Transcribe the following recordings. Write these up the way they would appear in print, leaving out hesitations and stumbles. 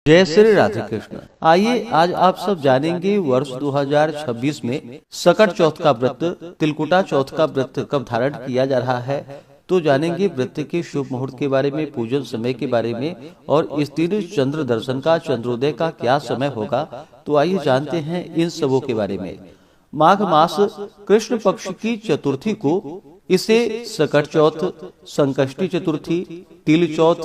जय श्री राधे कृष्ण। आइए आज आप सब जानेंगे वर्ष 2026 में सकट चौथ का व्रत, तिलकुटा चौथ का व्रत कब धारण किया जा रहा है। तो जानेंगे व्रत के शुभ मुहूर्त के बारे में, पूजन समय के बारे में और इस दिन चंद्र दर्शन का, चंद्रोदय का क्या समय होगा। तो आइए जानते हैं इन सबों के बारे में। माघ मास कृष्ण पक्ष की चतुर्थी को इसे सकट चौथ, संकष्टी चतुर्थी, तिल चौथ,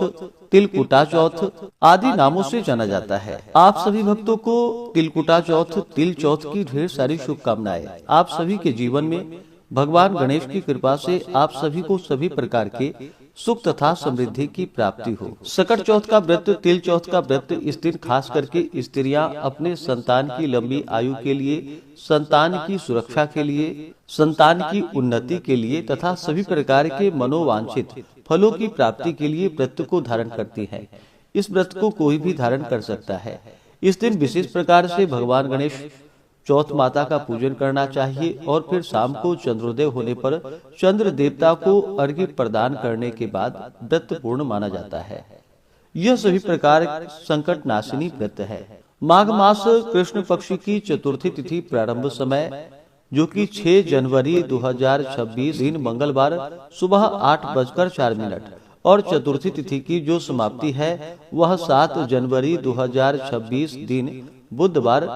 तिलकुटा चौथ आदि नामों से जाना जाता है। आप सभी भक्तों को तिलकुटा चौथ, तिल चौथ की ढेर सारी शुभकामनाएं। आप सभी के जीवन में भगवान गणेश की कृपा से आप सभी को सभी प्रकार के सुख तथा समृद्धि की प्राप्ति हो। सकट चौथ का व्रत, तिल चौथ का व्रत, इस दिन खास करके स्त्रियां अपने संतान की लंबी आयु के लिए, संतान की सुरक्षा के लिए, संतान की उन्नति के लिए तथा सभी प्रकार के मनोवांछित फलों की प्राप्ति के लिए व्रत को धारण करती हैं। इस व्रत को कोई भी धारण कर सकता है। इस दिन विशेष प्रकार से भगवान गणेश, चौथ माता का पूजन करना चाहिए और फिर शाम को चंद्रोदय होने पर चंद्र देवता को अर्घ्य प्रदान करने के बाद व्रत पूर्ण माना जाता है। यह सभी प्रकार संकट नाशिनी व्रत है। माघ मास कृष्ण पक्ष की चतुर्थी तिथि प्रारंभ समय जो कि 6 जनवरी 2026 दिन मंगलवार सुबह 8:04 और चतुर्थी तिथि की जो समाप्ति है वह 7 जनवरी 2026 दिन बुधवार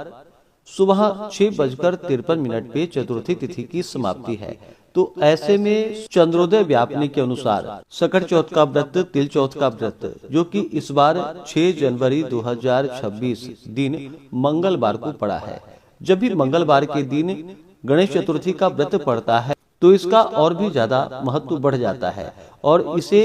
सुबह 6:53 पे चतुर्थी तिथि की समाप्ति है। तो ऐसे में चंद्रोदय व्यापनी के अनुसार सकट चौथ का व्रत, तिल चौथ का व्रत जो कि इस बार 6 जनवरी 2026 दिन मंगलवार को पड़ा है। जब भी मंगलवार के दिन गणेश चतुर्थी का व्रत पड़ता है तो इसका और भी ज्यादा महत्व बढ़ जाता है और इसे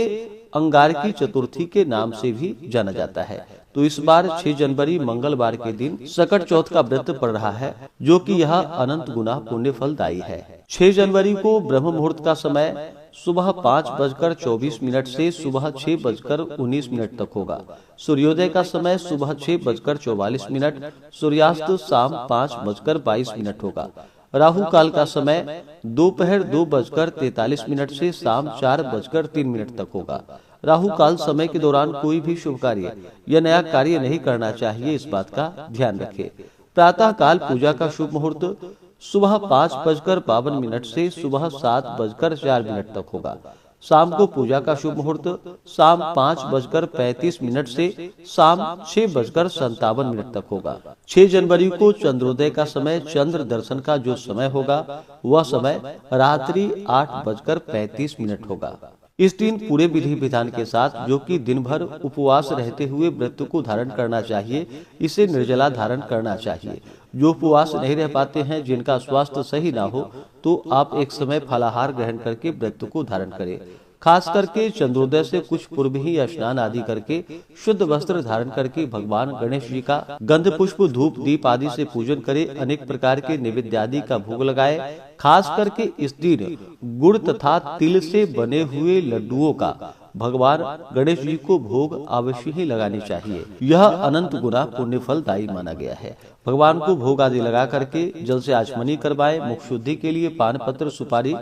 अंगारकी चतुर्थी के नाम से भी जाना जाता है। तो इस बार 6 जनवरी मंगलवार के दिन सकट चौथ का व्रत पड़ रहा है जो कि यह अनंत गुना पुण्य फलदायी है। 6 जनवरी को ब्रह्म मुहूर्त का समय सुबह 5:24 से सुबह 6:19 तक होगा। सूर्योदय का समय सुबह 6:44, सूर्यास्त शाम 5:22 होगा। राहु काल का समय दोपहर 2:43 से शाम 4:03 तक होगा। राहु काल समय के दौरान कोई भी शुभ कार्य या नया कार्य नहीं करना चाहिए, इस बात का ध्यान रखें। प्रातः काल पूजा का शुभ मुहूर्त सुबह 5:52 से सुबह 7:04 तक होगा। शाम को पूजा का शुभ मुहूर्त शाम 5:35 से शाम 6:57 तक होगा। 6 जनवरी को चंद्रोदय का समय, चंद्र दर्शन का जो समय होगा वह समय रात्रि 8:35 होगा। इस दिन पूरे विधि विधान के साथ जो कि दिन भर उपवास रहते हुए व्रत को धारण करना चाहिए, इसे निर्जला धारण करना चाहिए। जो उपवास नहीं रह पाते हैं, जिनका स्वास्थ्य सही ना हो, तो आप एक समय फलाहार ग्रहण करके व्रत को धारण करें। खास करके चंद्रोदय से कुछ पूर्व ही स्नान आदि करके शुद्ध वस्त्र धारण करके भगवान गणेश जी का गंध पुष्प, धूप, दीप आदि से पूजन करें। अनेक प्रकार के नैवेद्य आदि का भोग लगाए। खास करके इस दिन गुड़ तथा तिल से बने हुए लड्डुओं का भगवान गणेश जी को भोग अवश्य ही लगानी चाहिए। यह अनंत गुना पुण्य फलदायी माना गया है। भगवान को भोग आदि लगा करके जल से आचमनी करवाए। मुख शुद्धि के लिए पान पत्र, सुपारी,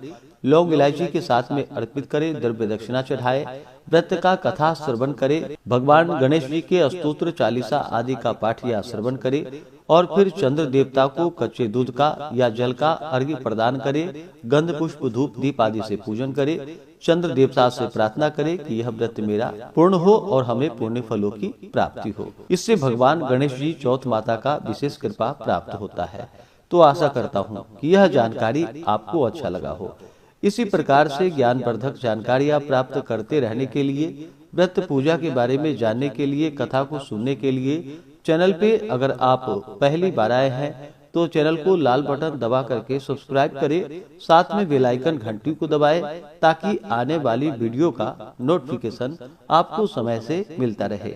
लौंग, इलायची के साथ में अर्पित करे। द्रव्य दक्षिणा चढ़ाए। व्रत का कथा श्रवण करे। भगवान गणेश जी के स्तोत्र, चालीसा आदि का पाठ या श्रवण करे और फिर चंद्र देवता को कच्चे दूध का या जल का अर्घ्य प्रदान करे। गंध पुष्प, धूप, दीप आदि से पूजन करे। चंद्र देवता से प्रार्थना करे कि यह व्रत मेरा पूर्ण हो और हमें पुण्य फलों की प्राप्ति हो। इससे भगवान गणेश जी, चौथ माता का विशेष कृपा प्राप्त होता है। तो आशा करता हूँ कि यह जानकारी आपको अच्छा लगा हो। इसी प्रकार से ज्ञानवर्धक जानकारियाँ प्राप्त करते रहने के लिए, व्रत पूजा के बारे में जानने के लिए, कथा को सुनने के लिए चैनल पे अगर आप पहली बार आए हैं तो चैनल को लाल बटन दबा करके सब्सक्राइब करें। साथ में बेल आइकन घंटी को दबाएं ताकि आने वाली वीडियो का नोटिफिकेशन आपको समय से मिलता रहे।